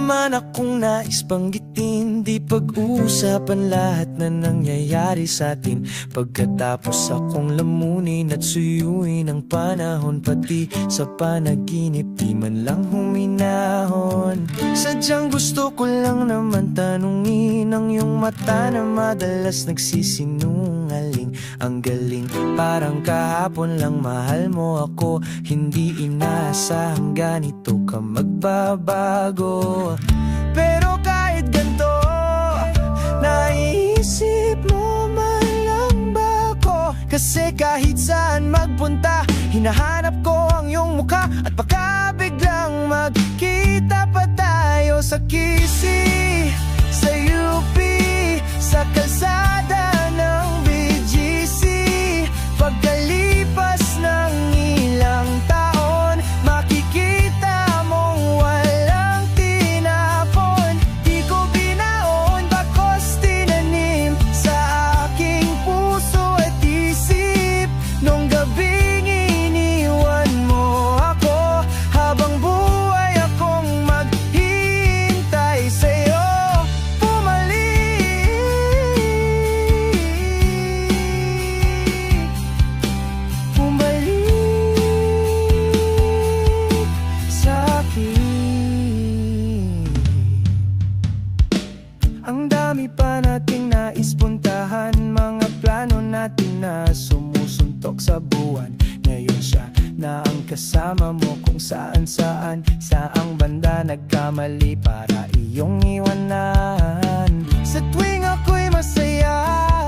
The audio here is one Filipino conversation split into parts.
naman akong nais banggitin, di pag-uusapan lahat na nangyayari sa atin. Pagkatapos akong lamunin at suyuin ang panahon, pati sa panaginip di man lang huminahon. Sadyang gusto ko lang naman tanungin ang iyong mata na madalas nagsisinungaling. Ang galing, parang kahapon lang mahal mo ako, hindi inaasahang ganito ka magbabago. Pero kahit ganito, naiisip mo man lang ba ako? Kasi kahit saan magpunta, hinahanap ko ang iyong mukha. At baka biglang magkita pa tayo sa QC, sa UP, sa kalsada ng BGC. Pagkalipas ng ilang taon, makikita mong walang tinapon. Di ko binaon, bagkus tinanim sa aking puso at isip. Nung gabing iniwan mo ako, habang buhay akong maghihintay sa'yo. Ang dami pa nating nais puntahan, mga plano natin na sumusuntok sa buwan. Ngayon siya na ang kasama mo kung saan-saan, saang banda nagkamali para iyong iwanan. Sa tuwing ako'y masaya,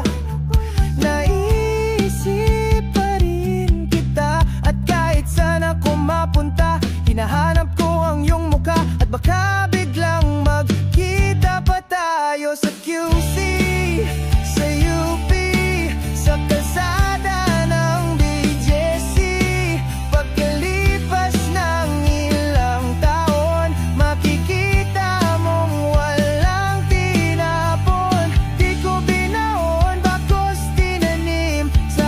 naisip pa rin kita. At kahit saan ako mapunta, hinahanap ko ang iyong mukha. At baka biglang magkita pa tayo sa QC, sa UP, sa kalsada ng BGC. Pagkalipas ng ilang taon, makikita mong walang tinapon. Di ko binaon, bagkus tinanim sa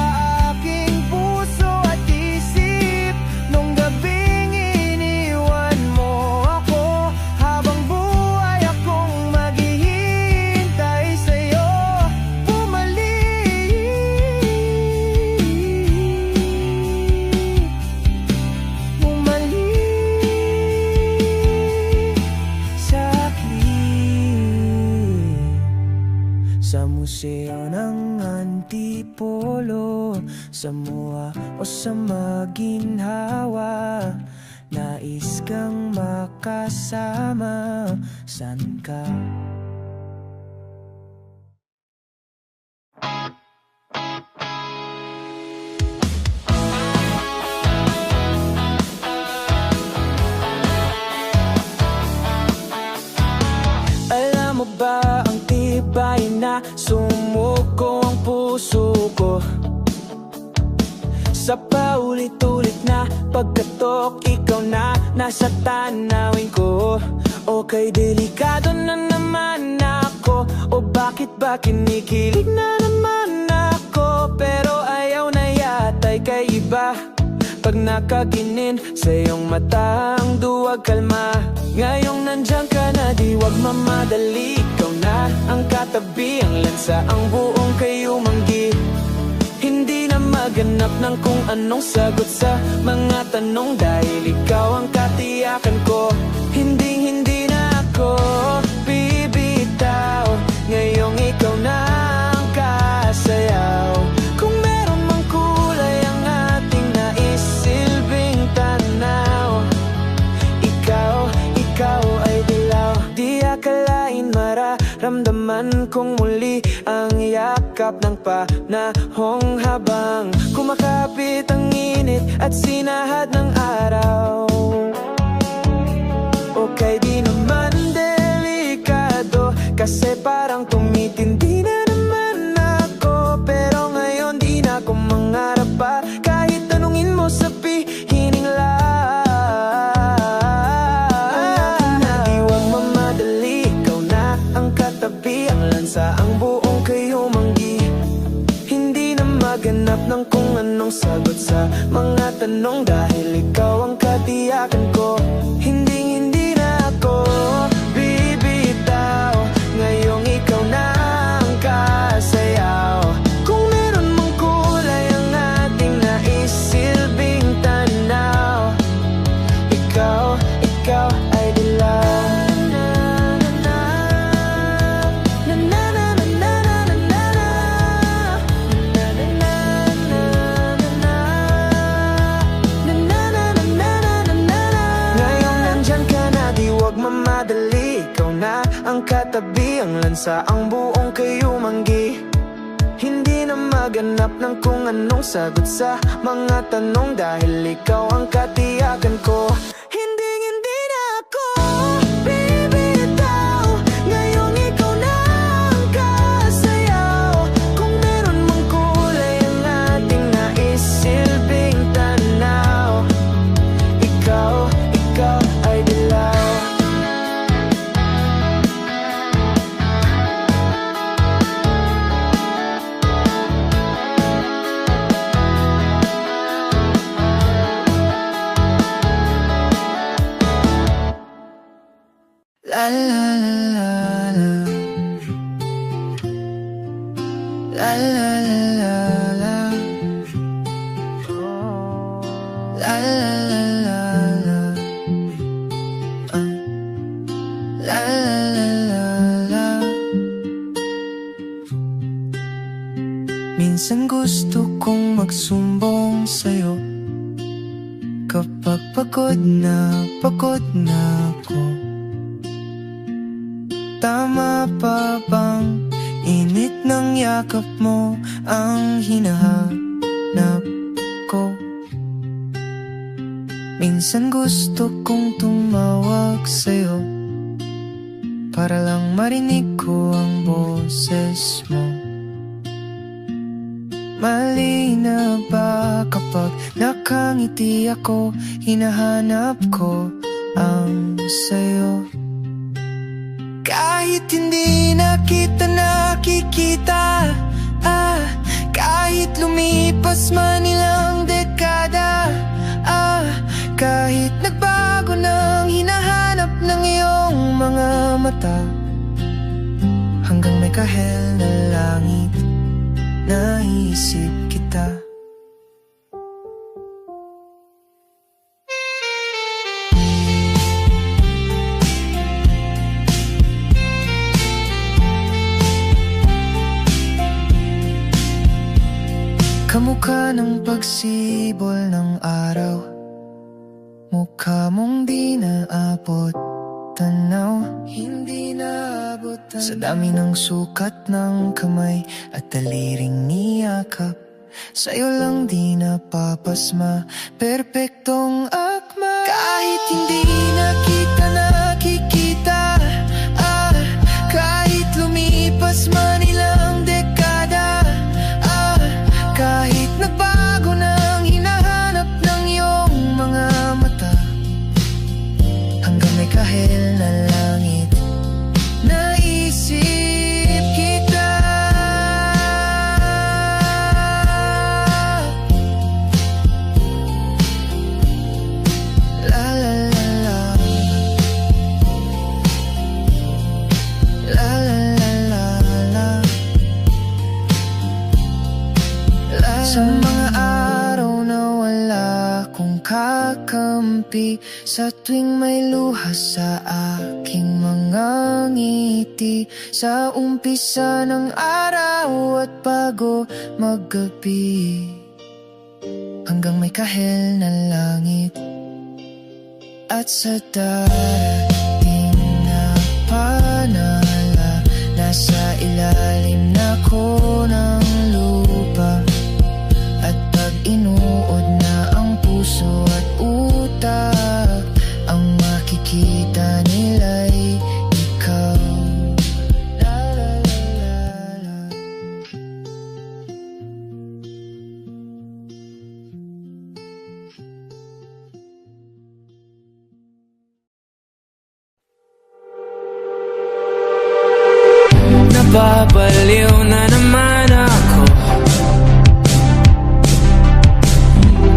aking puso at isip. Nung gabing iniwan mo ako, habang buhay akong maghihintay sa'yo. Bumalik sa'kin sa museo ng Antipolo, sa MOA o sa Maginhawa. Nais kang makasama, san ka? Alam mo ba ang tibay na sumuko ang puso ko sa paulit-ulit na pagkatok, ikaw na nasa tanawin ko. Okay, delikado na naman ako, o bakit ba kinikilig na naman ako? Pero ayaw na yata'y kay iba. Pag nakaginin sa iyong mata ang duwag kalma. Ngayong nandyan ka na, di wag mamadali. Ikaw na ang katabi, ang lansa, ang buong kayumanggi. Hindi na maganap ng kung anong sagot sa mga tanong, dahil ikaw ang katiyakan ko. Hindi na ako bibitaw, ngayong ikaw na ang kasayaw. Kung meron mang kulay ang ating naisilbing tanaw, ikaw ay dilaw. Di akalain mararamdaman kong muli ang yakap ng panahong habang kumakapit ang init at sinahad ng araw. Okay, di naman delikado, kasi parang tumitindi na naman ako. Pero ngayon di na ako mangarap pa, kahit tanungin mo sabihin lang. Di wag mamadali, ikaw na ang katabi, ang lansa, ang buong kayumanggi. Hindi na maganap ng kung anong sagot sa mga tanong, dahil ikaw ang katiyakan ko. Hindi na ako ikaw ay dilaw. Ngayong nandyan ka na, di wag mamadali. Ikaw na ang katabi, ang lansa, ang buong kayumanggi. Hindi na maganap ng kung anong sagot sa mga tanong, dahil ikaw ang katiyakan ko. Hindi na ako bibitaw, ngayong ikaw na ang kasayaw. Kung meron mang kulay ang ating naisilbing tanaw, ikaw ay dilaw. La la la la la la la la la la la la. Minsan gusto kong magsumbong sa'yo kapag pagod na ako. Tama pa bang init ng yakap mo ang hinahanap ko? Minsan gusto kong tumawag sa'yo para lang marinig ko ang boses mo. Mali na ba kapag nakangiti ako, hinahanap ko ang sayo? Kahit hindi na kita nakikita, kahit lumipas man ilang dekada, kahit nagbago ng hinahanap ng iyong mga mata, hanggang may kahel na langit, naisip kita. Kamukha ng pagsibol ng araw, mukha mong di naabot tanaw. Hindi naabot tanaw sa dami ng sukat ng kamay at daliring niyakap. Sa'yo lang di napapasma, perpektong akma. Kahit hindi na kita nakikita, kahit lumipas man ilang dekada, kahit nagbago ng hinahanap ng iyong mga mata, hanggang may kahel na langit, naisip kita. La la la la, la la la la, la. Sa mga araw na wala kong kakampi, sa tuwing may luha sa aking mga ngiti, sa umpisa ng araw at bago maggabi, hanggang may kahel na langit, at sa darating na panala, nasa ilalim na ko ng lupa. At pag inuod na ang puso at utak, ang makikita nila'y ikaw. La la la la. Nababaliw na naman ako,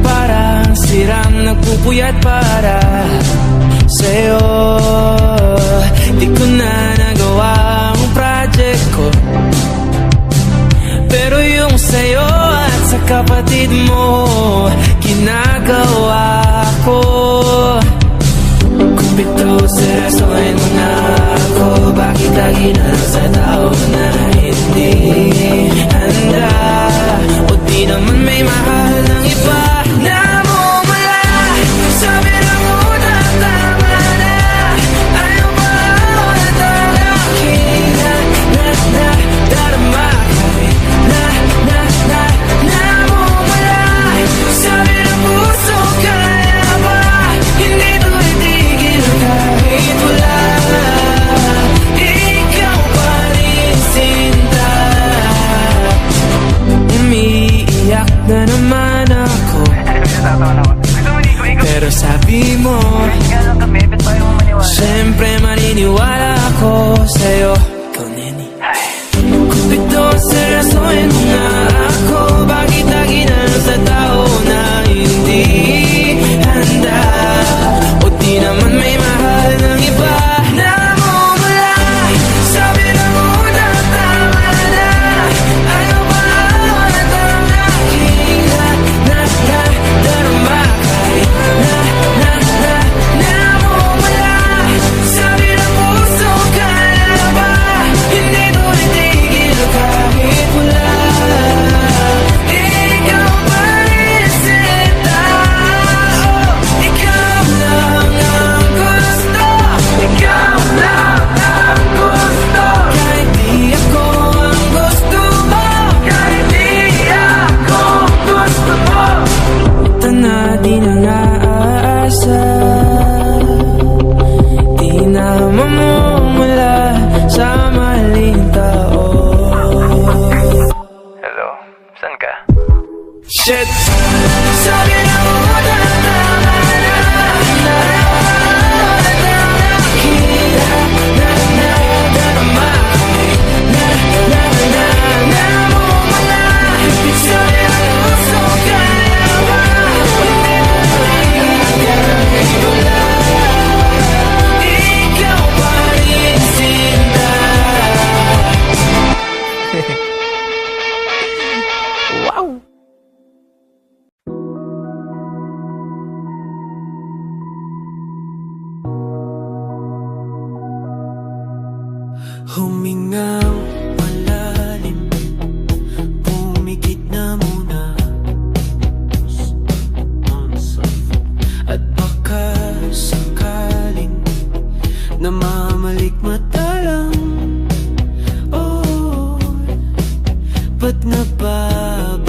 parang sirang nagpupuyat para sa'yo. Di ko na nagawa ang project ko, pero yung sa'yo at sa kapatid mo ginagawa ko. Kung seryosohin mo na ako. Bakit lagi na lang sa tao na hindi handa? O di naman may mahal ng iba. Namumula, sabi na muna tama na. Ayaw ba ako na talaking darama? Namumula, sabi ng puso, kaya ba? Hindi to itigil kahit wala. Ikaw pa rin sinta. Umiiyak na naman ako, pero sabi mo siyempre maniniwala ako sa'yo. Ikaw, Neni. Cupido, seryosohin mo na ako. Bakit lagi na lang sa tao na hindi handa? O di naman may mahal ng iba. Namumula, sabi na muna tama na. Ayaw ba ako na talaking darama? Kahit namumula, sabi ng puso, kaya ba? Hindi to itigil kahit wala. Ikaw pa rin sinta. Ikaw lang ang gusto. Ikaw lang ang gusto. Kahit di ako ang gusto mo. Kahit di ako gusto mo. Ito na di na naasa. Di na mamumula sa maling tao. Hello, saan ka? Shit! Sabi na muna tama na. Darama. Namumula, sabi ng puso, kaya ba? Ikaw pa rin sinta. Wow! Humingang malalim, pumikit na muna. At baka sakaling namamalikmata lang. Oh, ba't nababahala?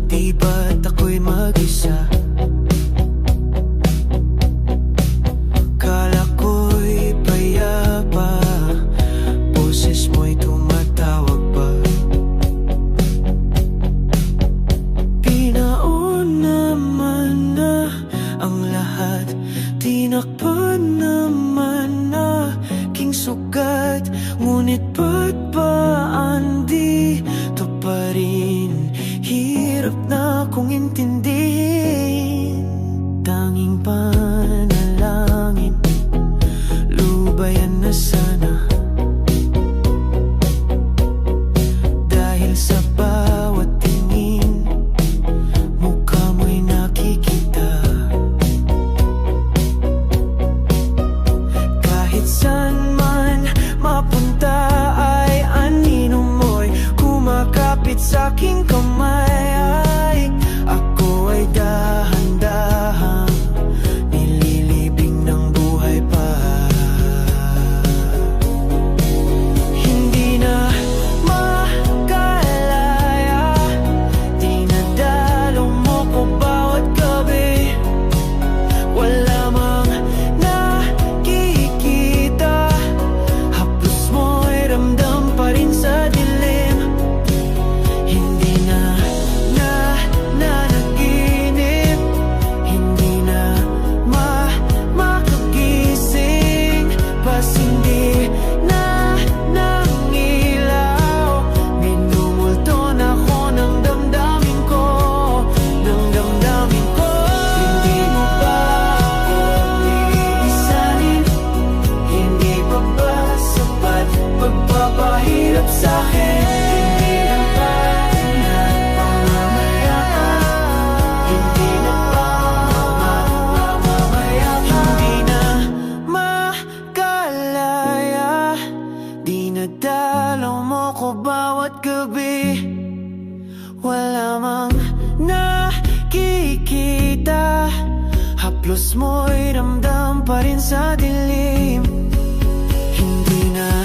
Di ba't ako'y mag-isa? Kala ko'y payapa, boses mo'y tumatawag pa. Pinaon naman na ang lahat, tinakpan naman na king sugat. Ngunit ba't ba andito pa rin? Hirap na kong intindihin. Tanging panalangin, lubayan na sana. Dahil sa bawat tingin, mukha mo'y nakikita. Kahit saan man mapunta ay anino pa rin sa dilim. Hindi na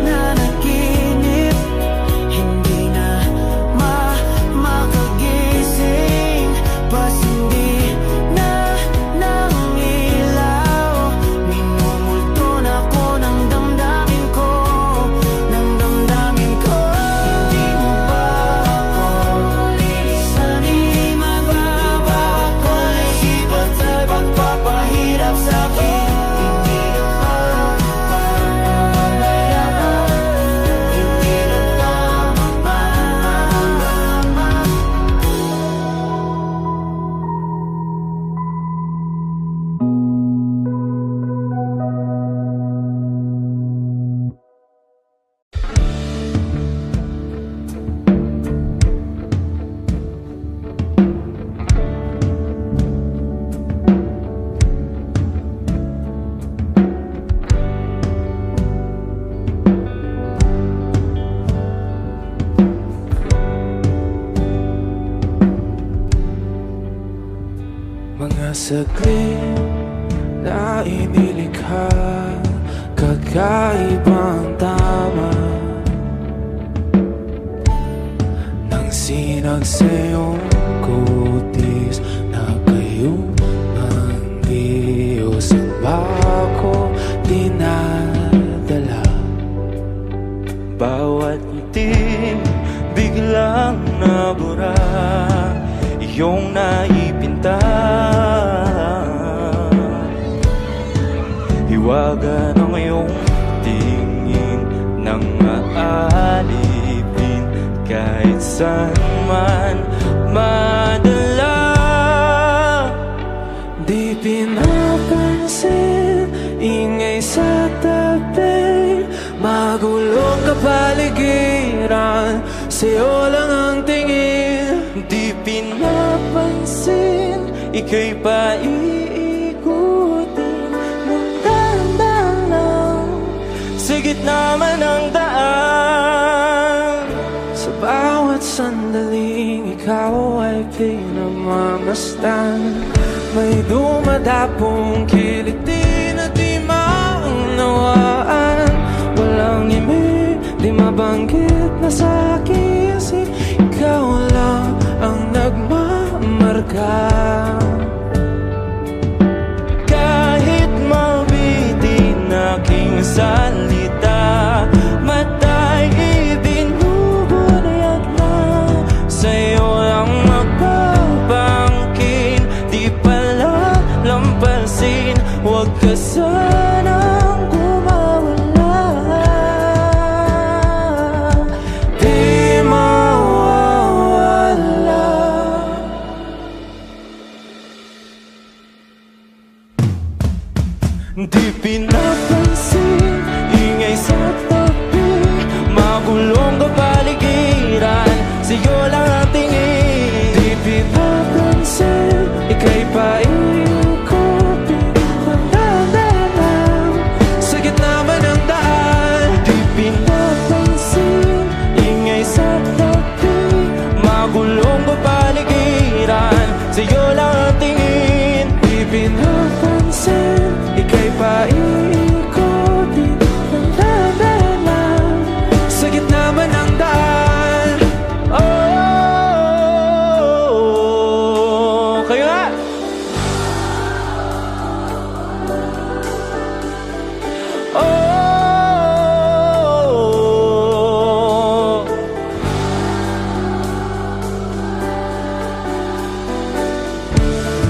nanaginip, hindi na makagising. Pasindi na ng ilaw, minumulto na ko ng damdamin ko, ng damdamin ko. Hindi mo ba ako lilisan? Hindi magbabago ang isipan sa'y pagpapahirap sa'kin. Hindi na papalaya, hindi na tama. Mga saglit na inilikha, kakaibang tama nang sinag sa iyong kutis na kayong ang Diyos. Ang bako dinadala, bawat ngiti biglang nabura, iyong naipinta. Hiwaga ng iyong tingin nang maalipin, kahit saan man madala. Di pinapansin, ingay sa tabi, magulong kapaligiran, sa'yo lang ang tingin. Di pinapansin, ika'y paiikutin ng dahan-dahan lang, sa gitna man ng daan. Sa bawat sandaling ikaw ay pinagmamasdan, may dumadapong kiliti na di maunawaan. Walang imig, di mabanggit na sa aking isip, ikaw lang ang nagmamarka. Kahit mabitin aking salita, mata'y ibinubunayag na, sa'yo lang magpapangkin. Di pala lampasin, huwag ka sanang kumawala. Di mawawala. Di pinapansin, ingay sa tabi, magulong kapaligiran, sa'yo lang ang tingin. Di pinapansin, ika'y paiikutin ng dahan-dahan, sa gitna man ng daan. Di pinapansin, ingay sa tabi, magulong kapaligiran, sa'yo lang ang tingin. Di pinapansin, ika'y paiikutin ng dahan-dahan, sa gitna man ng daan. Oh, kayo nga! Oh,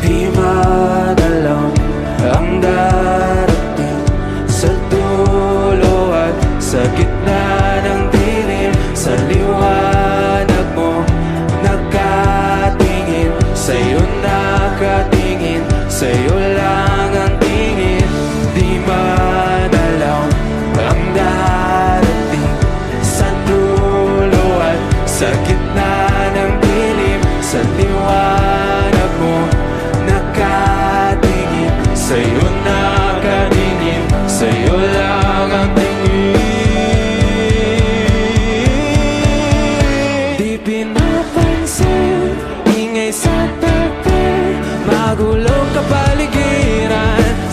di madalam ang darating sa dulo at sa gitna ng dilim. Sa liwanag mo nakatingin, sa'yo nakatingin, sa'yo lang ang tingin. Di madalaw ang darating sa dulo at sa gitna ng dilim. Sa liwanag mo nakatingin, sa'yo nakatingin, sa'yo lang ang tingin. Di pinapansin, ingay sa tabi, magulong kapaligiran,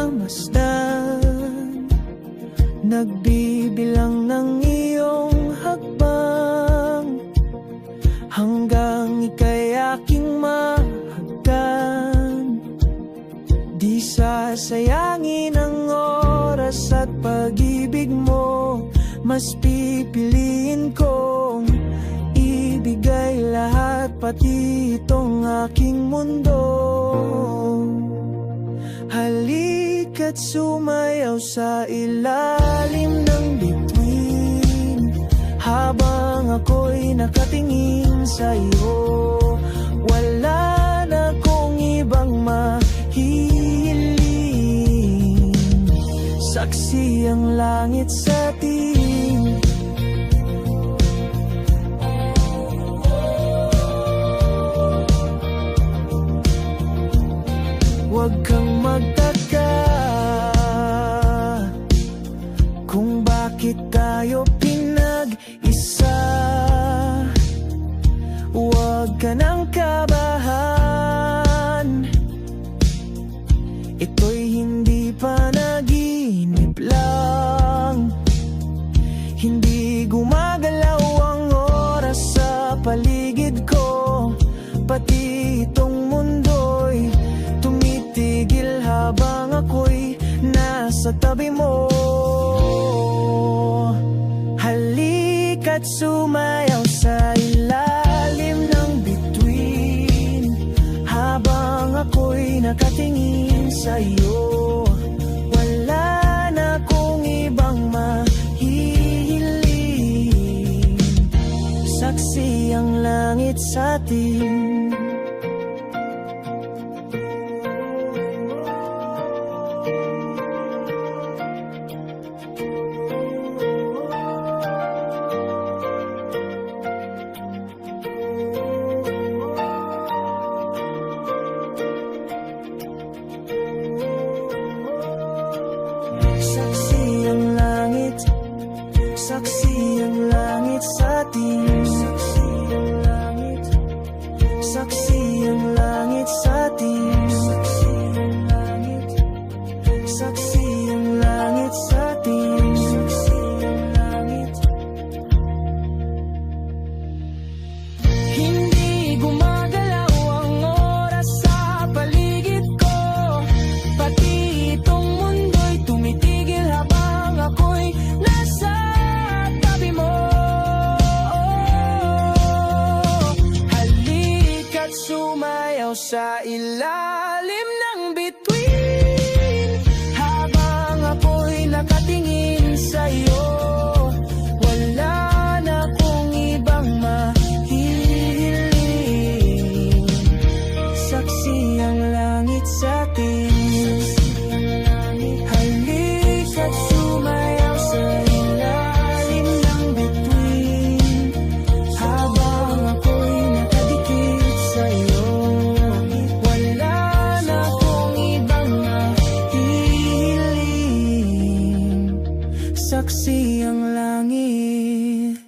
nagmamasdan, nagbibilang ng iyong hakbang, hanggang ika'y aking mahagdan. Di sasayangin ang oras at pag-ibig mo, mas pipiliin kong ibigay lahat, pati itong aking mundo. Halika't sumayaw sa ilalim ng bituin, habang ako'y nakatingin sa'yo. Wala na kong ibang mahihiling, saksi ang langit sa atin. Huwag kang magtaka kung bakit tayo pinag-isa. Huwag ka nang kabahan, ito'y hindi panaginip lang. Hindi gumagalaw ang oras sa paligid ko, pati itong mundo'y tumitigil habang ako'y nasa tabi mo. Halika't sumayaw sa ilalim ng bituin, habang ako'y nakatingin sa'yo. Wala na kong ibang mahihiling, saksi ang langit sa atin. Saksi ang langit, saksi ang langit sa atin. Saksi ang langit, saksi ang langit sa atin. Saksi ang langit, saksi ang langit sa atin. Saksi ang langit. Hindi gumagalaw ang oras sa paligid ko, pati itong mundo'y tumitigil habang ako'y nasa tabi mo. Halika't sumayaw sa ilalim ng bituin, habang ako'y nakatingin sa'yo. Wala na kong ibang mahihiling, saksi ang langit sa atin. Halika't sumayaw sa ilalim ng bituin, habang ako'y nakadikit sa'yo. Wala na kong ibang mahihiling, saksi ang langit.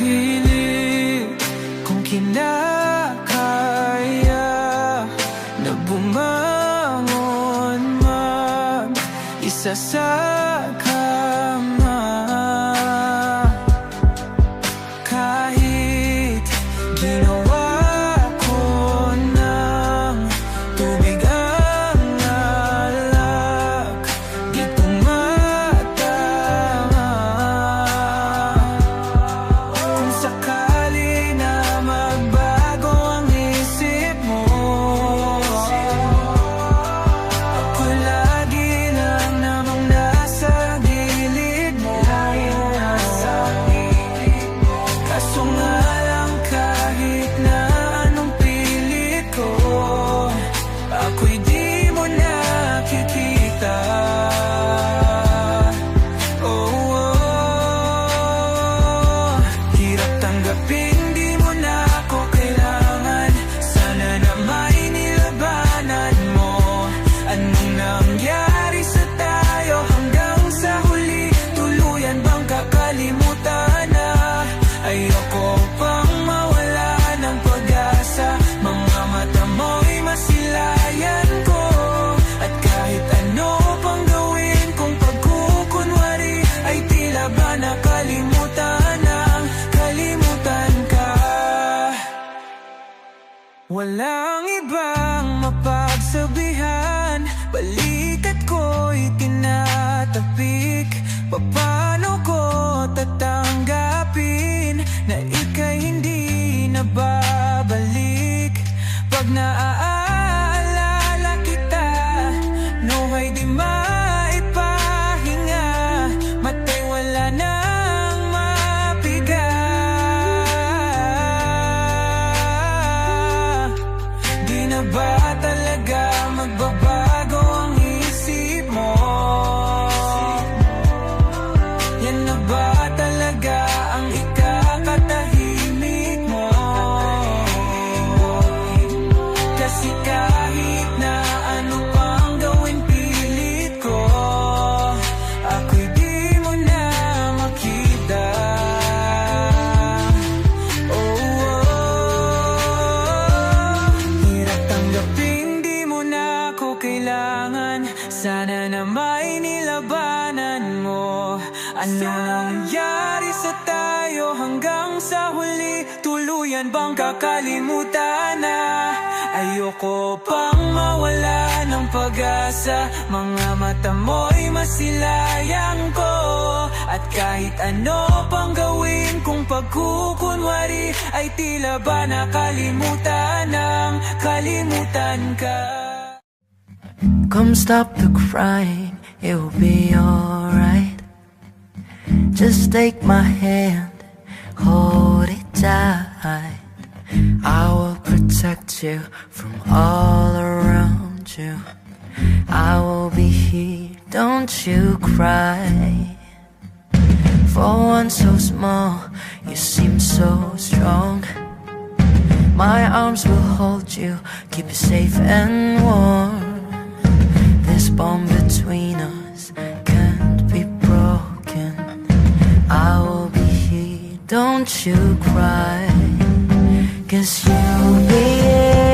Pilit kung kinakaya na bumangon mag-isa sa kama, kahit ginawa ko ng tubig ang alak, di tumatama. Kung sakali na magbago ang isip mo, ako lagi lang namang nasa walang ibang mapagsabihan. Balikat ko'y tinatapik. Paano ko tatanggapin na ika'y hindi na babalik? Pag naaalala kita, nuhay di maipahinga. Matay wala nang mapiga. Di na ba talaga magbabago ang isip mo? Yan na ba talaga ang ikakatahimik mo? Kasi kahit na ano pang gawin pilit ko, ako'y di mo na makita. Hirap tanggapin di mo na ako kailangan. Sana na may nilabanan mo. Ano nangyari sa tayo hanggang sa huli? Tuluyan bang kakalimutan na? Ayoko pang mawala ng pag-asa. Mga mata mo'y masilayang ko. At kahit ano pang gawin kung pagkukunwari, ay tila ba nakalimutan ng kalimutan ka. Come stop the crying, it will be alright. Just take my hand, hold it tight. I will protect you from all around you. I will be here, don't you cry. For one so small, you seem so strong. My arms will hold you, keep you safe and warm. This bond between us can't be broken. I will be here, don't you cry. 'Cause you'll be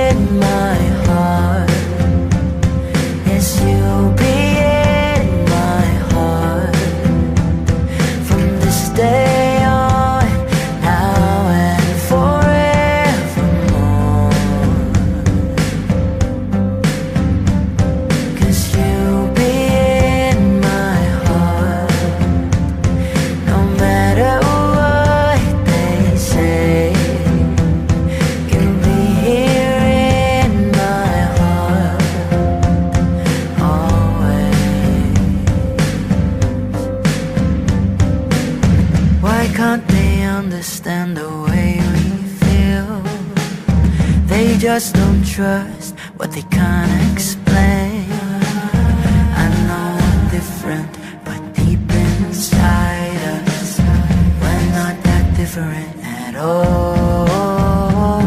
in my heart. Yes, you'll be in my heart. From this day on, now and forevermore. 'Cause you'll be in my heart. No matter what they say, you'll be here in my heart always. Why can't they understand the way we feel? They just don't trust what they can't explain. I know we're different, but deep inside us, we're not that different at all.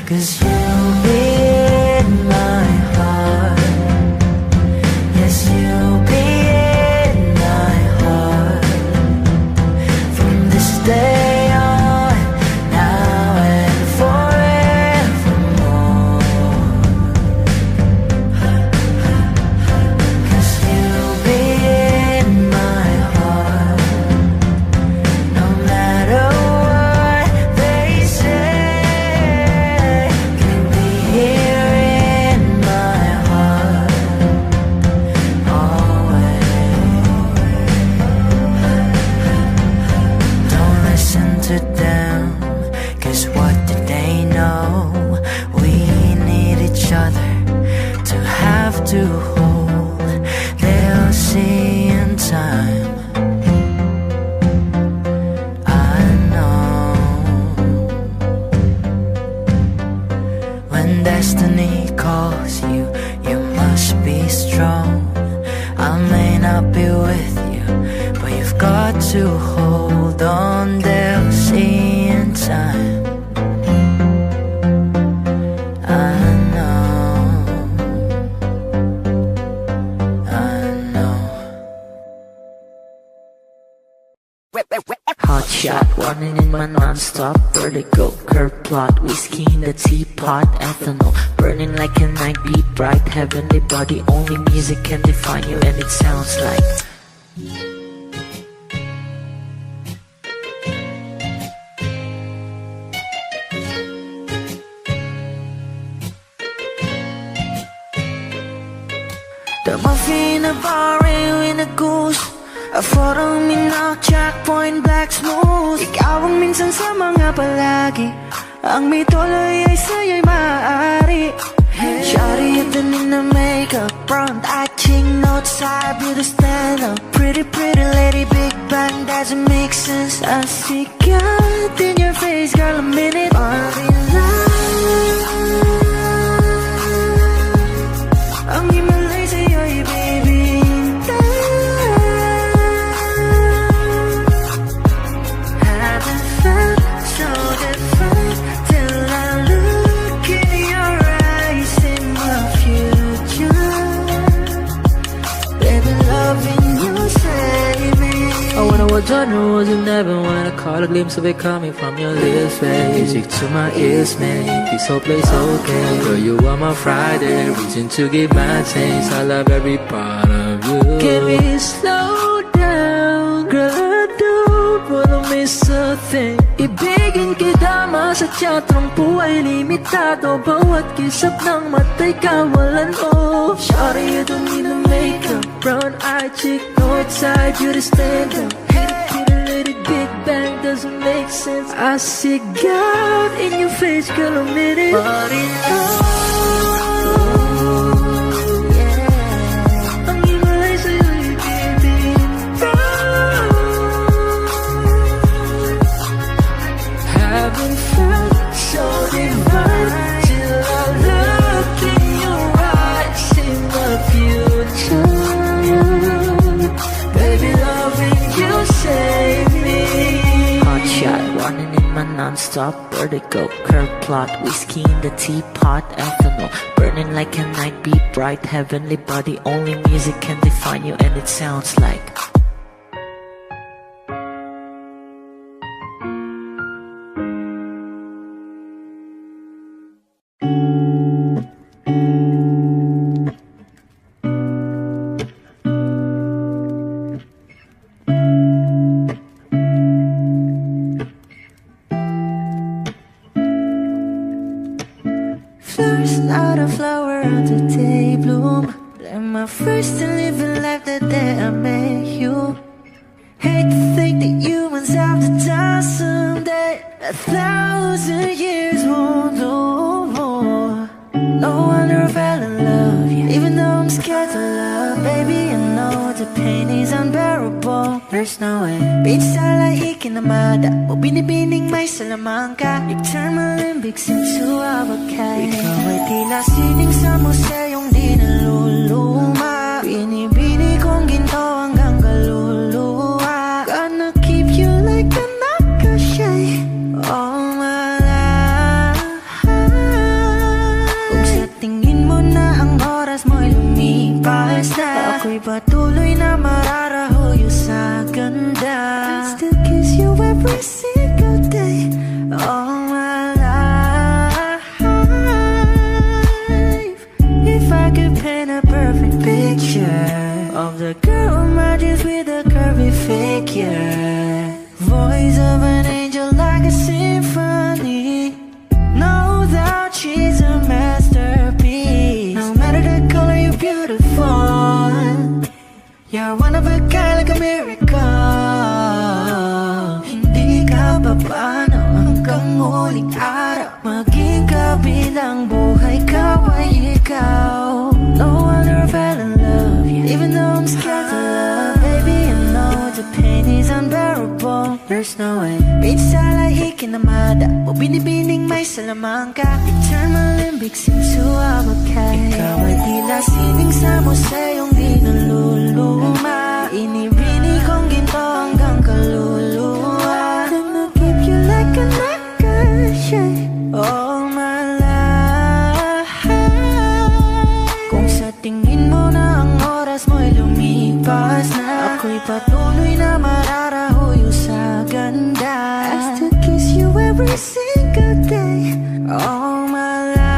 'Cause you'll be in my heart. Yes, you'll be in my heart. From this day on, now and forevermore. 'Cause you'll be in my heart. No matter what they say, you'll be here in my heart always. Don't listen to them, 'cause what do they know? We need each other to have to hold. They'll see in time, I know. When destiny calls you, you must be strong. I may not be with you, but you've got to hold on. They'll see in time, I know, I know. Hot shot, running in my non-stop vertigo. Curve plot, whiskey in the teapot, ethanol burning like a night beat, bright heavenly body. Only music can define you, and it sounds like The muffin, a bar, in a goose. A photo me now, checkpoint, black smooth. Ikaw ang minsan sa mga palagi. Ang may tuloy ay sa'yo'y maaari. Shawty, you done in the makeup, front eye, cheek, note, side, beauty stand up. Pretty, pretty lady, big bang, doesn't make sense. I see God in your face, girl, a minute. Body ang himalay sa'yo'y baby. Haven't felt so different till I look in your eyes, in my future. Baby, loving you save me. I wonder what genre was in heaven when I caught a glimpse of it coming from your lips, babe. Music to my ears, man. This whole place okay. Girl, you are my Friday, reason to give my chance. I love every part of you. Can we slow down, girl? I don't wanna miss a thing. Ibigin kita, masadya trangpo ay limitado. Bawat kisap ng mata'y kawalan mo. Shawty, you don't need no makeup. Brown eye, chick, north side, you to stand up. Pretty lady, big bang, doesn't make sense. I see God in your face, girl, a minute. But in ang himalay sa'yo'y baby. Haven't felt so divine till I look in your eyes, in the future. Baby, loving you save me. Hot shot, running in my non-stop vertigo. Curve plot, whiskey in the teapot, ethanol. Burning like a night, be bright, heavenly body. Only music can define you, and it sounds like Flowers, not a flower on the day bloom. Like my first to living life the day I met you. Hate to think that humans have to die someday. 1,000 years won't do more. No wonder I fell in love, yeah. Even though I'm scared to love, baby, I know the pain is unbearable. There's no way. Pinsala ikinamada o binibining may salamangka. You turn my limbics into avocado. Ikaw ay tila sining sa museyong di naluluma. Binibini kong ginto hanggang kaluluwa. Gonna keep you like a nakashay all my life. Kung sa tingin mo na ang oras mo'y lumipas na, ako'y patuloy na mararahuyo sa ganda. I'll still kiss you every single day all my life. If I could paint a perfect picture of the girl on my dreams with a curvy figure, voice of an angel like a symphony. No doubt she's a masterpiece. No matter the color, you're beautiful. You're one of a kind, like a miracle. Hindi ka papaano hanggang huling araw. Maging kabilang buhay ka ay ikaw. No wonder I fell in love, yeah. Even though I'm scared to love, baby, I know the pain is unbearable. There's no way. Pinsala ikinamada o binibining may salamangka. You turn my limbics into avocado. Ikaw ay tila sining sa museyong di naluluma. Inibini kong ginto hanggang kaluluwa. Gonna keep you like a nakashay all my life. Kung sa tingin mo na ang oras mo'y lumipas na, ako'y patuloy na mararahuyo sa ganda. I still kiss you every single day all my life.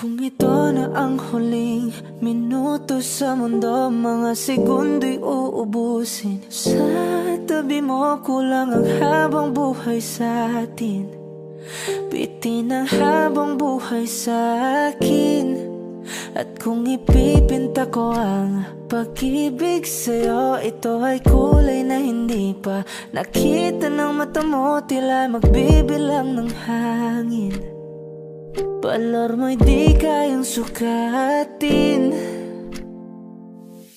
Kung ito na ang huling minuto sa mundo, mga segundo'y uubusin. Sa tabi mo kulang ang habang buhay sa atin. Bitin ang habang buhay sa akin. At kung ipipinta ko ang pag-ibig sa'yo, ito ay kulay na hindi pa nakita ng mata mo, tila magbibilang ng hangin. Balor mo'y di kayang sukatin.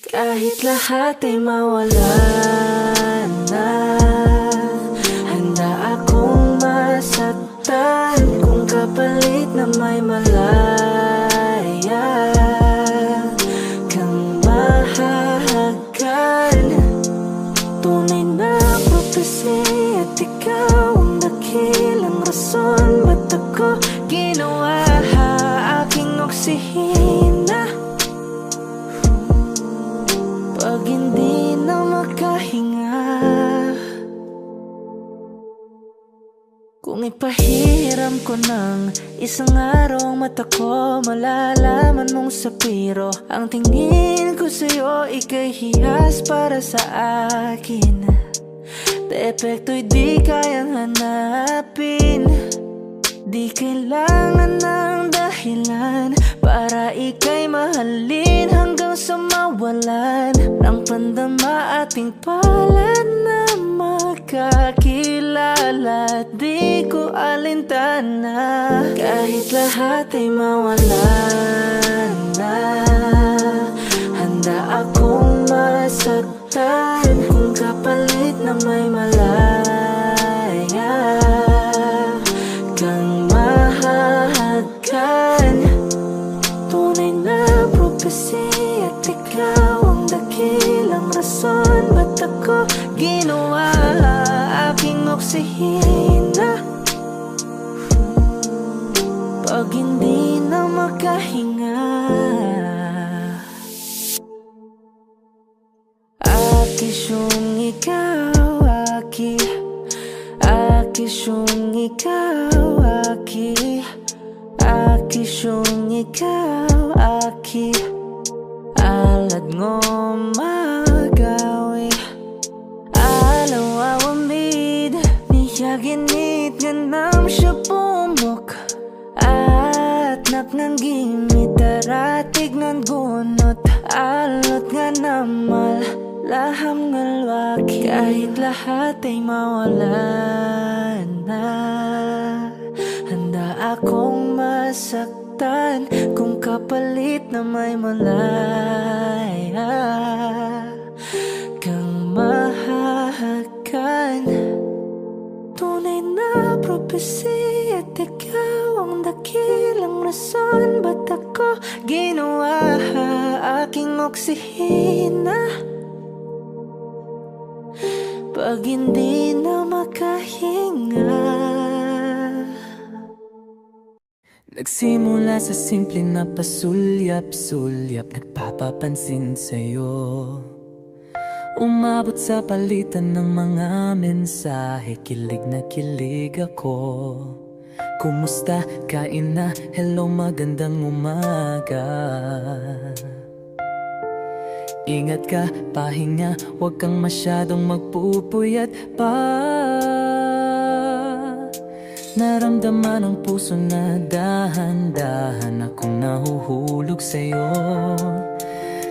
Kahit lahat ay mawala na, handa akong masaktan kung kapalit na may malaya kang mahahagan. Tunay na prophecy at ikaw ang dakilang rason ba't ako ginawa aking oksihina. Pag hindi na makahinga, kung ipahiram ko ng isang araw ang mata ko, malalaman mong sapiro ang tingin ko sa'yo, ika'y hiyas para sa akin. Depekto'y di kayang hanapin. Di kailangan ng dahilan para ika'y mahalin hanggang sa mawalan ng pandama ating palad na makakilala. Di ko alintana kahit lahat ay mawalan na, handa akong masaktan kung kapalit na may malaya kang mahahagan. Tunay na prophecy at ikaw ang dakilang rason ba't ako ginawa aking oksihina. Pag hindi na makahinga, akisyong ikaw, akisyong ikaw, akisyong ikaw, alad ngo magawi alaw awamid niyaginit ganam siya pumok at naknanggimit daratig ng gunot alot nga namal laham ngalwaki. Kahit lahat ay mawala na, handa akong masaktan kung kapalit na may malaya kang mahahagan. Tunay na prophecy at ikaw ang dakilang rason ba't ako ginawa aking oksihina. Pag hindi na makahinga. Nagsimula sa simple na pasulyap-sulyap, nagpapapansin sa'yo. Umabot sa palitan ng mga mensahe, kilig na kilig ako. Kumusta? Kain na? Hello, magandang umaga. Ingat ka, pahinga, huwag kang masyadong magpupuyat pa. Naramdaman ang puso na dahan-dahan akong nahuhulog sa'yo.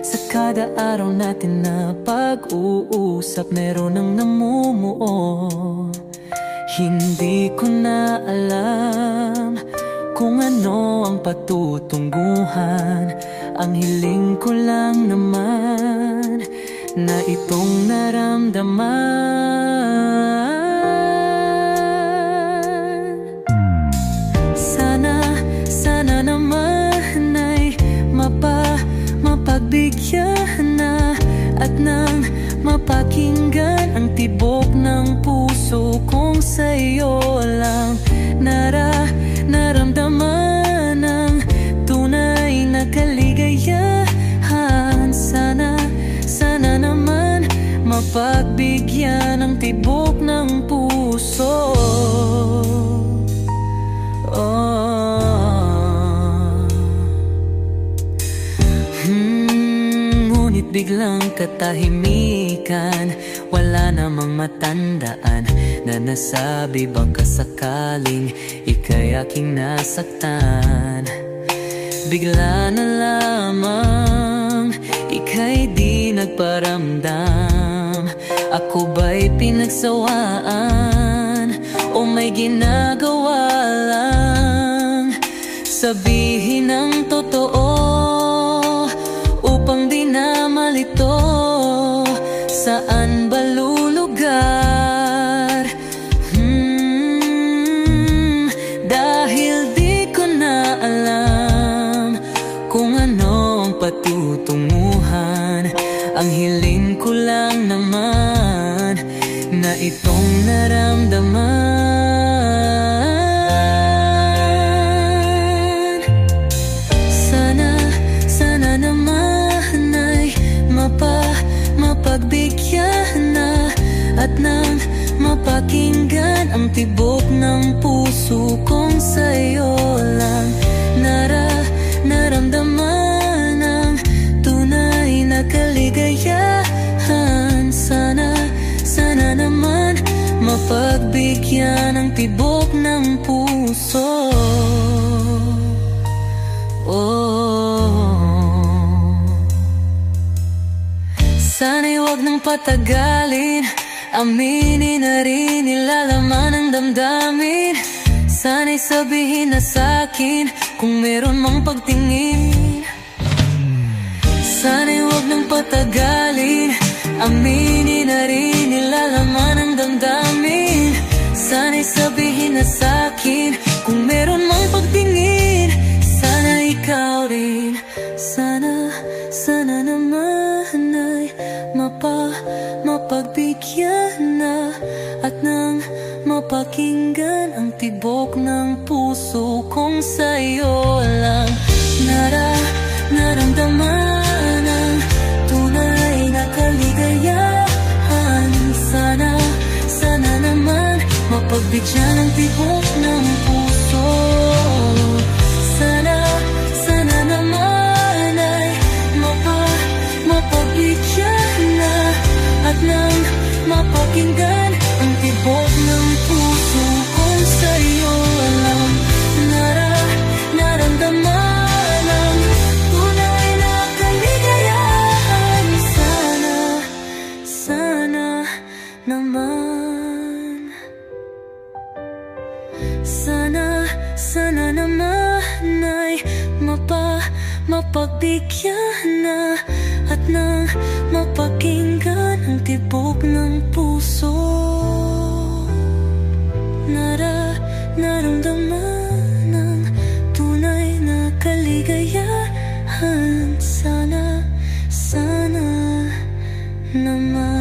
Sa kada araw natin na pag-uusap, meron ang namumuo. Hindi ko na alam kung ano ang patutungguhan. Ang hiling ko lang naman na itong naramdaman. Sana naman ay mapagbigyan na at nang mapakinggan ang tibok ng puso kong sa'yo lang naramdaman ang tunay na kaligayahan. Sana naman mapagbigyan ang tibok ng puso. Oh. biglang katahimikan. Wala namang matandaan na nasabi baka sakaling ika'y aking nasaktan. Bigla na lamang ika'y di nagparamdam. Ako ba'y pinagsawaan o may ginagawa lang? Sabihin ang totoo upang di na malito. Saan ba lulugar? Dahil di ko na alam kung ano ang patutunguhan. Ang hiling ko lang naman na itong naramdaman. Sana naman ay mapagbigyan na at nang mapakinggan ang tibok ng puso kong sa'yo lang naramdaman ang tunay na kaligayahan. Sana naman mapagbigyan ang tibok ng puso. Sana'y wag nang patagalin, aminin na rin nilalaman ng damdamin. Sana'y sabihin na sa'kin kung meron mang pagtingin. Sana'y wag nang patagalin, aminin na rin nilalaman ng damdamin. Sana'y sabihin na sa'kin kung meron mang pagtingin. Sana ikaw rin, sana naman ay mapagbigyan na at nang mapakinggan ang tibok ng puso kong sa'yo lang naramdaman ang tunay na kaligayahan. Sana naman mapagbigyan ang tibok ng puso. Sana naman ay mapagbigyan na at nang mapakinggan ang tibok ng puso kong sa'yo alam. Naramdaman ang tunay na kaligayahan. Sana naman, sana naman ay mapagbigyan na at nang mapakinggan ang tibok ng puso. Naramdaman ang tunay na kaligayahan. Sana naman.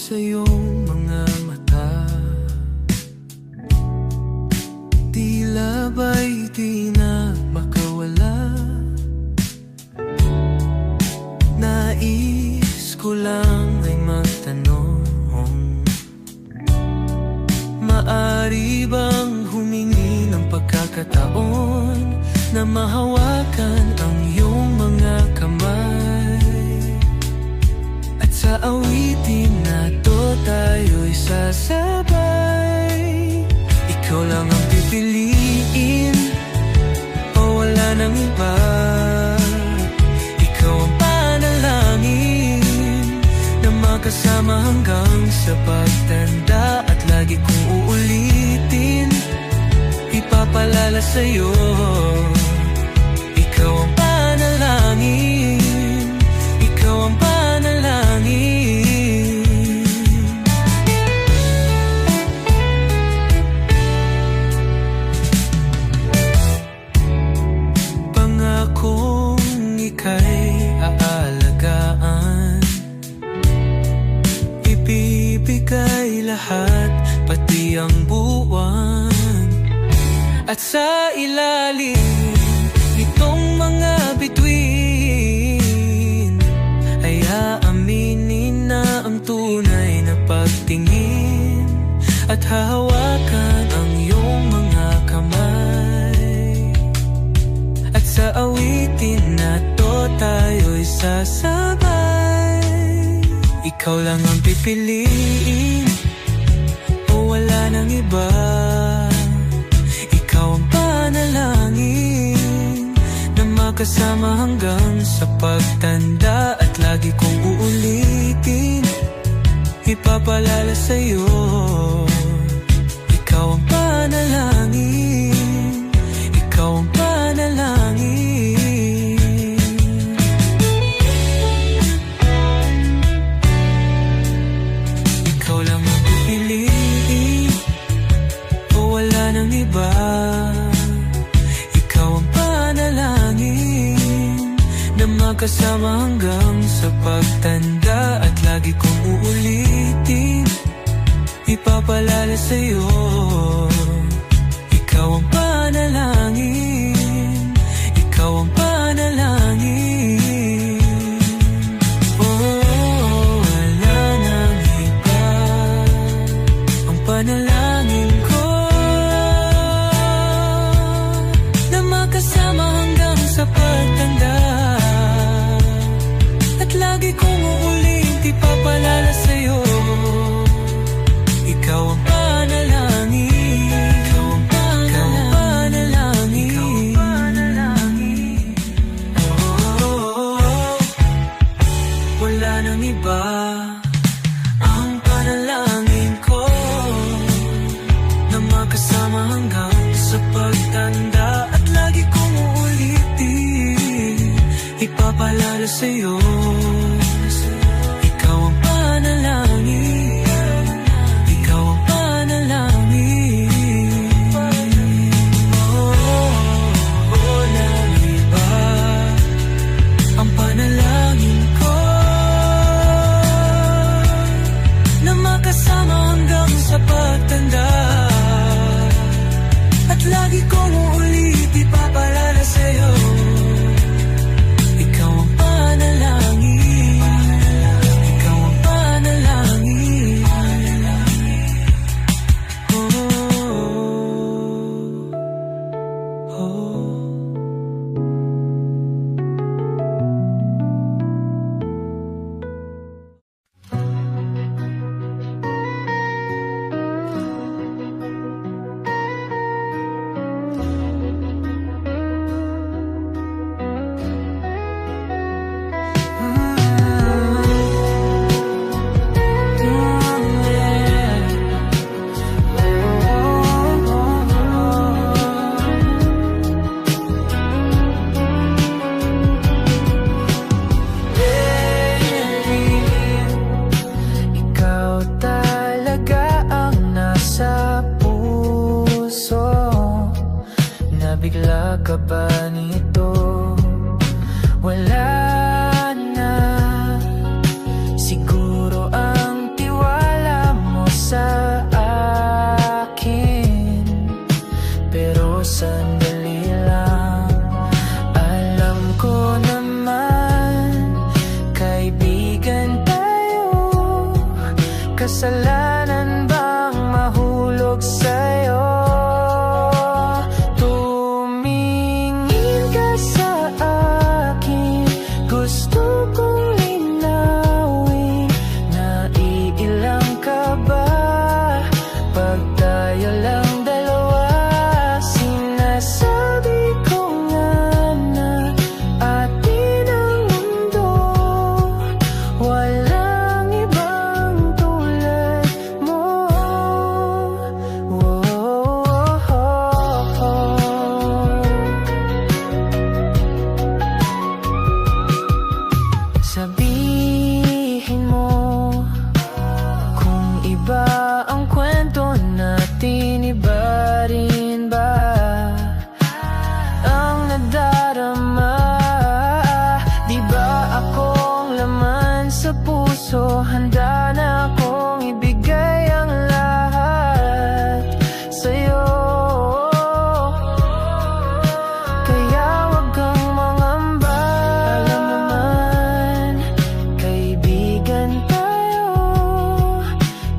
Sa iyong mga mata, tila ba'y di na makawala. Nais ko lang ay magtanong, maari bang humingi ng pagkakataon na mahawakan ang iyong mga kamay? At sa awitin na to tayo'y sasabay. Ikaw lang ang pipiliin o wala nang iba. Ikaw ang panalangin na makasama hanggang sa pagtanda. At lagi kong uulitin, ipapalala sa'yo. Ikaw ang panalangin, ikaw ang panalangin. Pangakong ika'y aalagaan, ibibigay lahat, pati ang buwan. At sa ilalim nitong mga bituin ay aaminin na ang tunay na pagtingin at hahawakan ang iyong mga kamay. At sa awitin na to tayo'y sasabay. Ikaw lang ang pipiliin o wala nang iba. Ikaw ang panalangin na makasama hanggang sa pagtanda. At lagi kong uulitin, ipapalala sa'yo. Ikaw ang panalangin, ikaw ang panalangin. Ikaw lang ang pipiliin o wala nang iba. Ikaw ang panalangin na makasama hanggang sa pagtanda. At lagi kong uulitin, ipapalala sa'yo. Ikaw ang panalangin, ikaw ang panalangin. Oh, wala nang iba. Ang panalangin ko na makasama hanggang sa pagtanda. At lagi kong uulit, ipapalala sa'yo. Ikaw ang panalangin, ikaw ang panalangin, ikaw ang panalangin. Oh, wala nang iba. Ang panalangin ko na makasama hanggang sa pagtanda. At lagi kong uulitin, ipapalala sa'yo. Ikaw ang panalangin, ikaw ang panalangin. Oh, walang iba. Ang panalangin ko na makasama hanggang sa pagtanda. At lagi kong uulit, ipapalala sa'yo. Ikaw ang panalangin, ikaw ang panalangin. Oh, oh. Ikaw talaga ang nasa puso. Nabigla ka ba nito? Wala na. Siguro ang tiwala mo sa akin. Pero sandali lang, alam ko naman, kaibigan tayo. Kasalanan bang mahulog sa'yo? Tumingin ka sa akin, gusto kong linawin. Naiilang ka ba pag tayo lang dalawa? Sinasabi ko nga na atin ang mundo. Walang ibang tulad mo.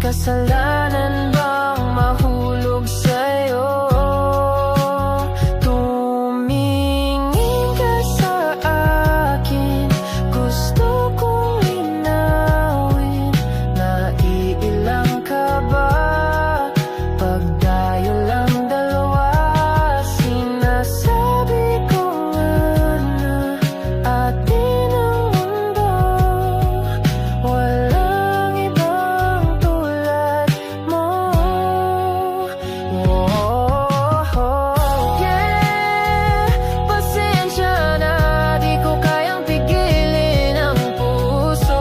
kasalanan bang mahulog sa'yo? Tumingin ka sa akin, gusto kong linawin. Naiilang ka ba? Pagdayo lang dalawa, sinasabi ko nga na atin ang mundo. Walang ibang tulad mo. Yeah, pasensya na, di ko kayang pigilin ang puso.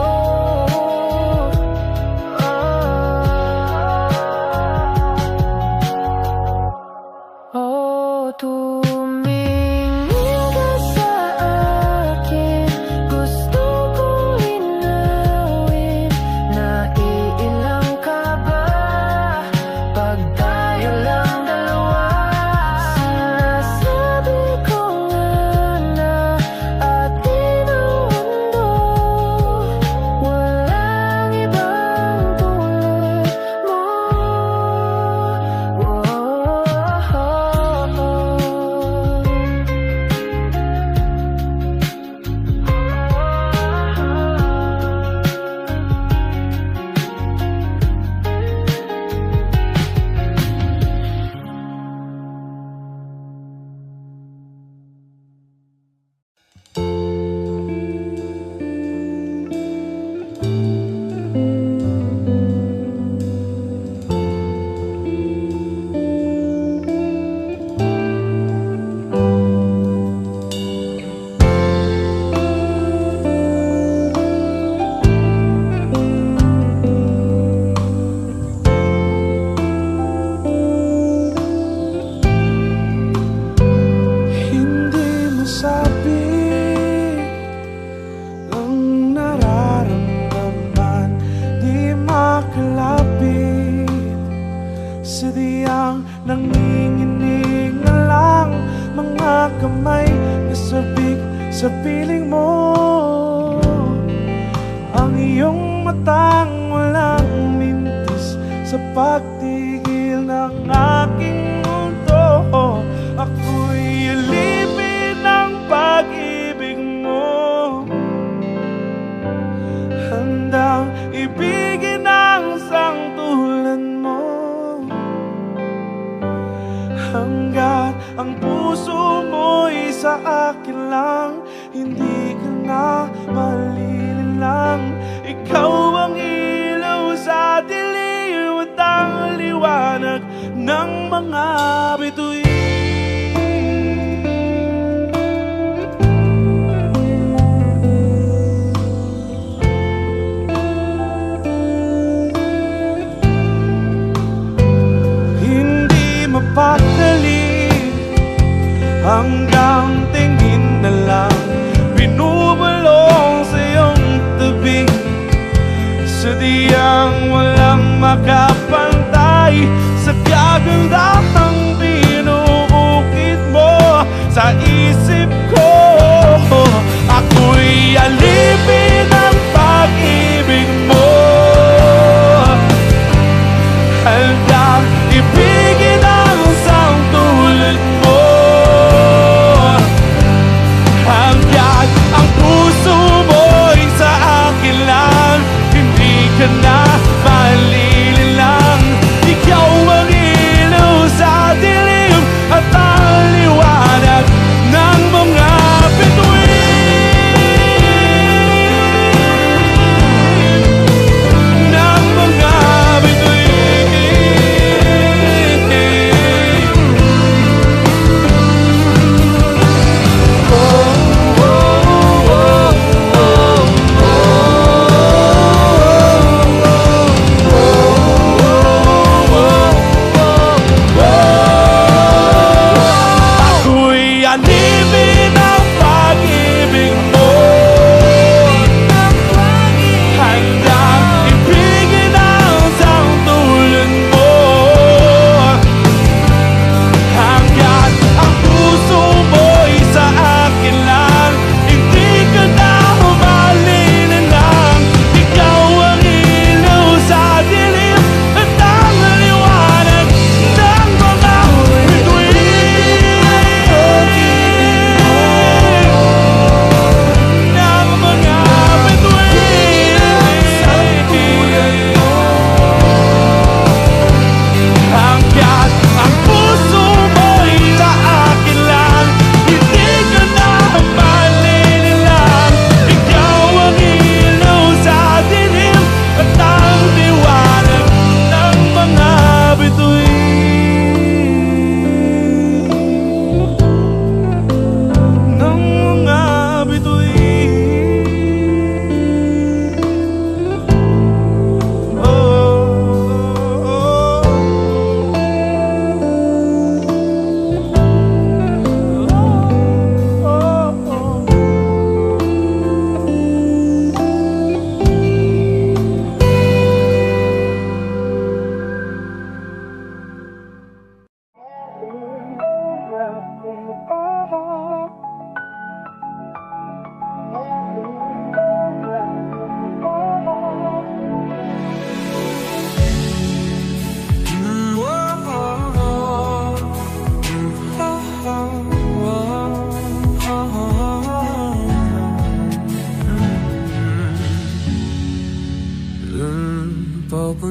Tumingin ka sa akin, gusto kong linawin. Naiilang ka ba? Pagdayo lang dalawa, sinasabi ko nga na atin ang mundo. Walang ibang tulad mo. Hindi masabi ang nararamdaman, di makalapit. Sadyang nanginginig na lang mga kamay na sabik sa piling mo. Ang iyong matang walang mintis sa pagtigil ng aking mundo. Ako'y alipin ng pag-ibig mo, handang ibigin ang sangtulan mo. Hanggat ang puso mo'y sa akin lang, hindi ka na malililang. Ikaw ang ilaw sa dilim at ang liwanag ng mga bituin. Hindi mapakali hanggang tingin na lang, binubulong sa iyong tabi. Sadyang walang makapantay sa kagandahang binuukit mo sa isip ko. Ako'y alipin ng pag-ibig mo, handang ibigin ang sangtulan mo. Hanggat ang puso mo'y sa akin lang, hindi ka na malililang. Ikaw ang ilaw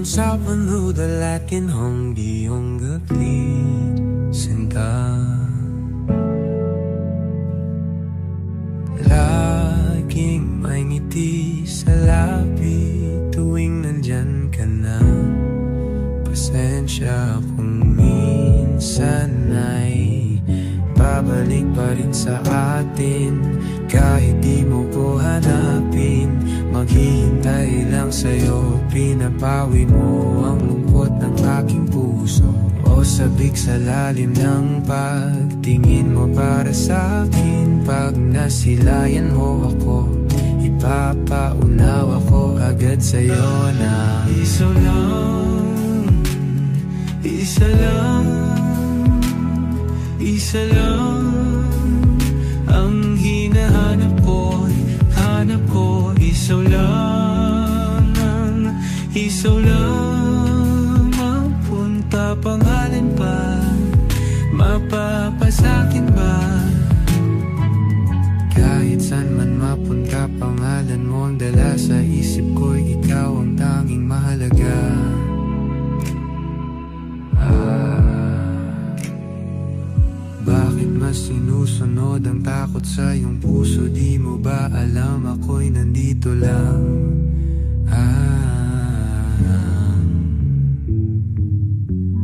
sa panudalatin honggi yung gagli sinta. Laging may ngiti sa labi tuwing nandyan ka na. Pasensya kung minsan ay babalik pa rin sa atin. Kahit di mo ko hanapin, maghihintay lang sa'yo. Pinapawi mo ang lungkot ng aking puso. O sabik sa lalim ng pagtingin mo para sa'kin. Pag nasilayan mo ako, ipapaunaw ako agad sa'yo na isa lang, isa lang, isa lang ang hinahanap ko, hanap ko. Isaw lang, isaw lang mapunta pangalan pa, mapapasakin ba? Kahit saan man mapunta pangalan mo ang dala sa isip ko'y ikaw ang tanging mahalaga. Bakit mas sinusunod ang takot sa iyong puso? Di mo ba alam ako'y nandito lang?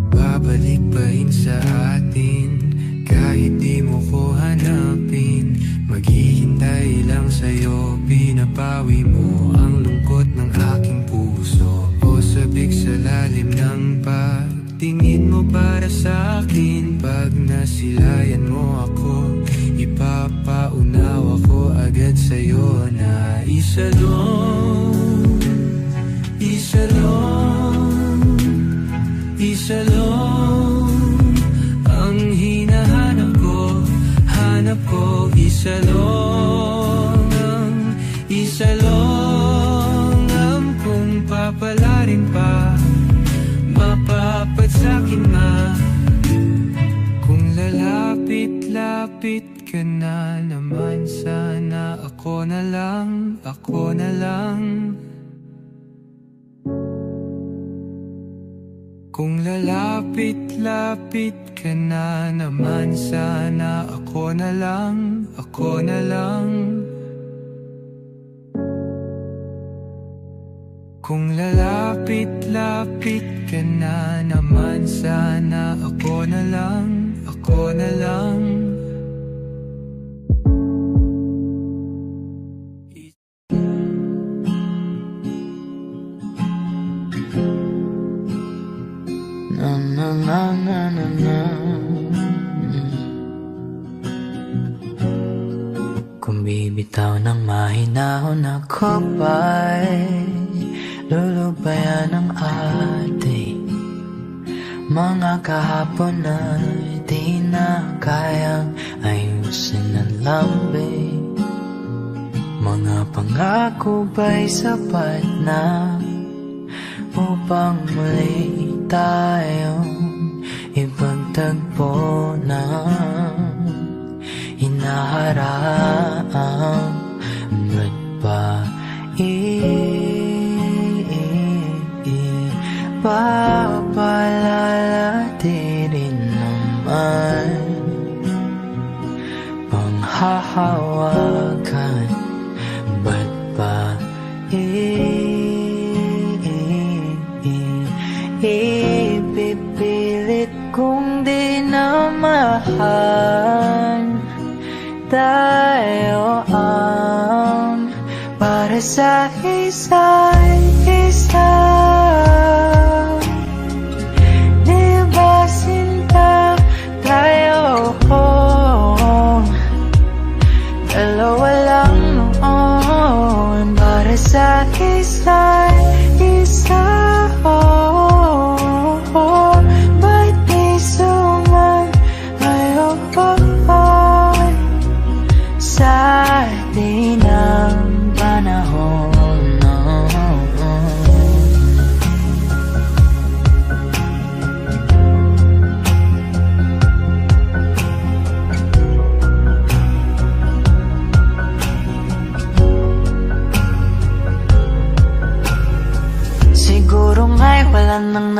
Babalik pa rin sa atin kahit di mo ko hanapin. Maghihintay lang sa'yo, pinapawi mo ang lungkot ng aking puso. O sabik sa lalim ng pagtingin mo para sa'kin. Pag nasilayan mo ako, ipapaunaw ako agad sa'yo na isa lang, isa lang, isa lang ang hinahanap ko, hanap ko. Isa lang, isa lang ang kung papalarin pa, mapapagsakin na. Kung lalapit-lapit ka na naman, sana ako na lang, ako na lang. Kung lalapit-lapit ka na naman, sana ako na lang, ako na lang. Kung lalapit-lapit ka na naman, sana ako na lang, ako na lang. Na na na na na na. Kung bibitaw ng mahinahon ako ba'y lulubayan ng ating mga kahapon na di na kayang ayusin ng lambing. Mga pangako ba'y sapat na upang muli tayong ipagtagpo na hinaharap? Ba't ba papalalatirin naman panghahawakan? Ba't ba ipipilit kung di na mahal? Tayo ang para sa isa't isa. Di ba sinta tayo? Dalawa lang noon para sa isa't isa. Ba't di suman ngayon sa atin ang panahon?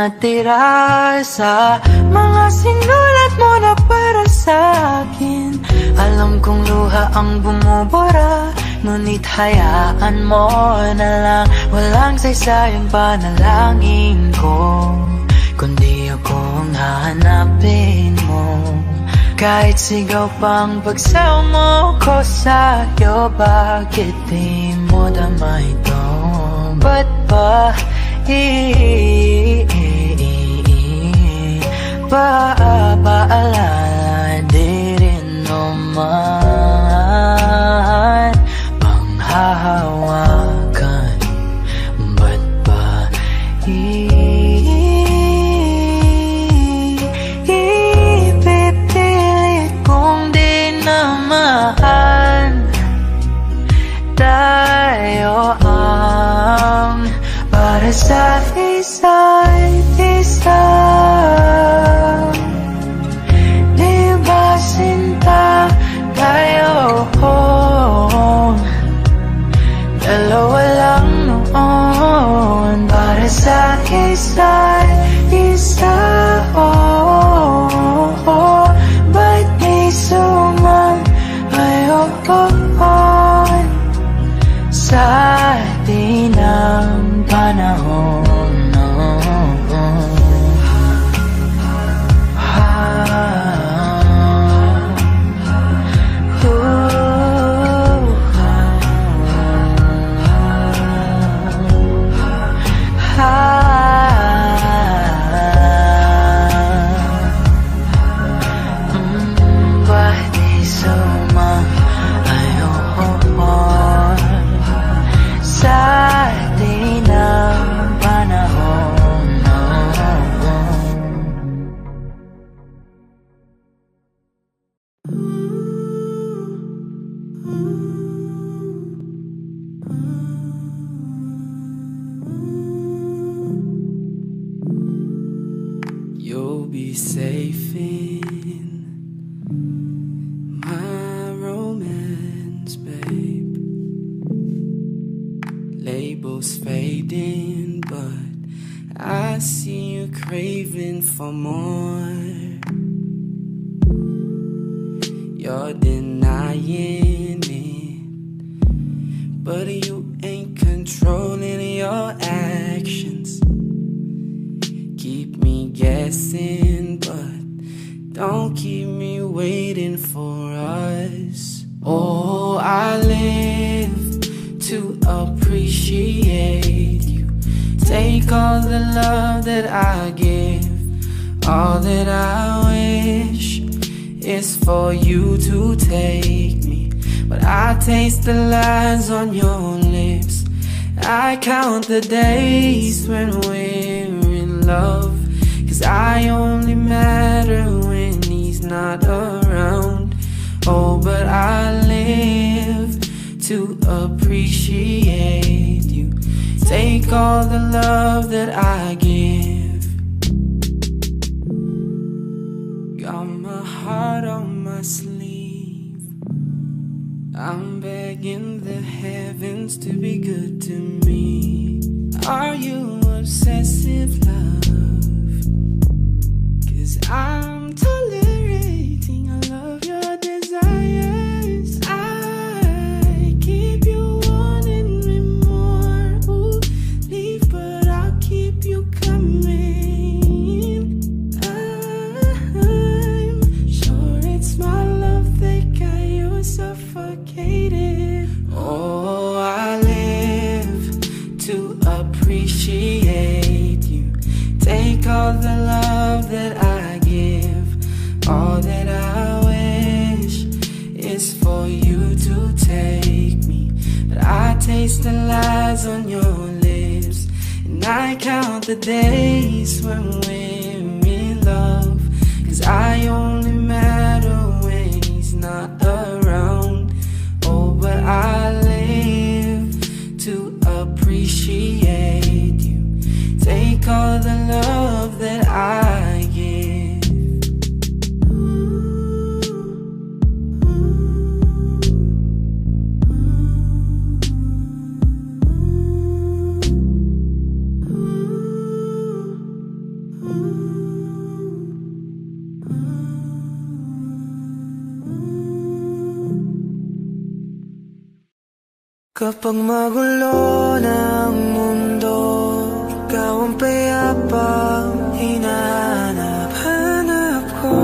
natira sa mga sinulat mo na para sa akin. Alam kong luha ang bumubura, ngunit hayaan mo na lang. Walang saysayang panalangin ko, kundi akong hahanapin mo. Kahit sigaw pang pagsaw mo ko sa'yo, bakit di mo dama ito? Ba't ba paalala di rin naman panghahawakan? Ba't ba ipipilit kong di naman tayo ang para sa isa't isa? Di ba sinta tayo? Dalawa lang noon para sa isa't isa. Ba't di sumayon sa atin ang panahon? You'll be safe in my romance, babe. Labels fading, but I see you craving for more. You're denying it, but you ain't controlling your actions. Keep me guessing, but don't keep me waiting for us. Oh, I live to appreciate you. Take all the love that I give. All that I wish is for you to take me, but I taste the lies on your lips. I count the days when we're in love, 'cause I only matter when he's not around. Oh, but I live to appreciate you. Take all the love that I give. Got my heart on my sleeve. I'm begging the heavens to be good to me. Are you obsessive, love? 'Cause I'm tolerating all of your desires. I keep you wanting me more. Ooh, leave, but I'll keep you coming. I'm sure it's my love that got you suffocated. Oh, I live to appreciate you. Take all the love that I give. All that I wish is for you to take me, but I taste the lies on your lips, and I count the days when we're in love, 'cause I only matter when he's not around. Oh, but I live to appreciate you. Take all the love that I give. Kapag magulo ng mundo, ikaw ang payapang hinahanap-hanap ko.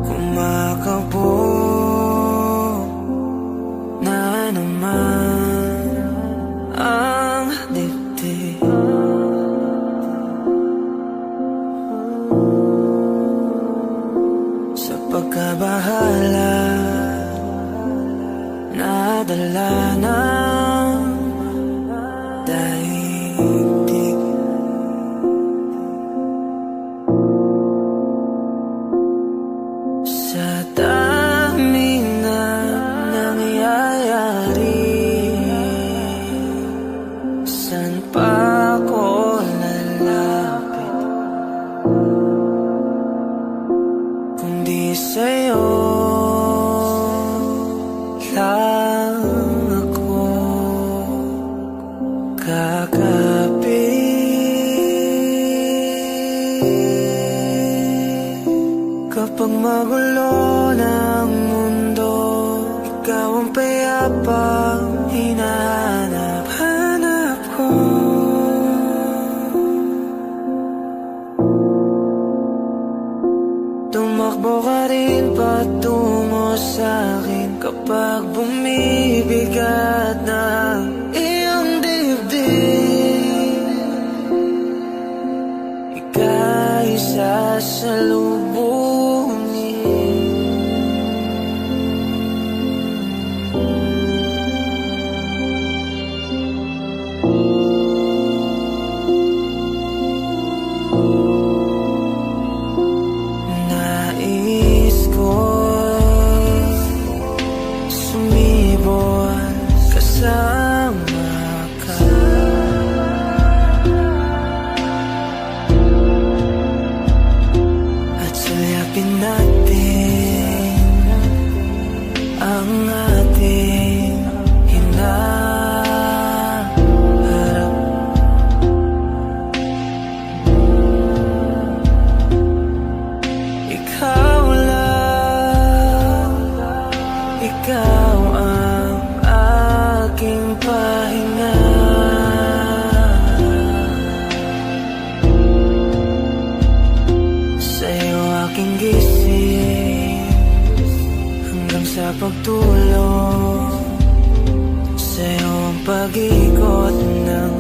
Kumakabo na naman ang dibdib. Sa pagkabahala, nadala ng daigdig. Sa dami na nangyayari, saan pa ako lalapit kundi sa'yo lang ako kakapit. Kapag magulo ng mundo, ikaw ang payapang hinahanap-hanap ko. Tumakbo ka rin patungo sa'kin kapag bumibigat na iyong dibdib. Ika'y sasalubungin. Nais ko sumibol kasama ka. At suyapin natin ang ating hinaharap. Ikaw lang, ikaw ang aking pahinga. Sa'yo aking gising hanggang sa pagtulog. Sa'yo ang pag-ikot ng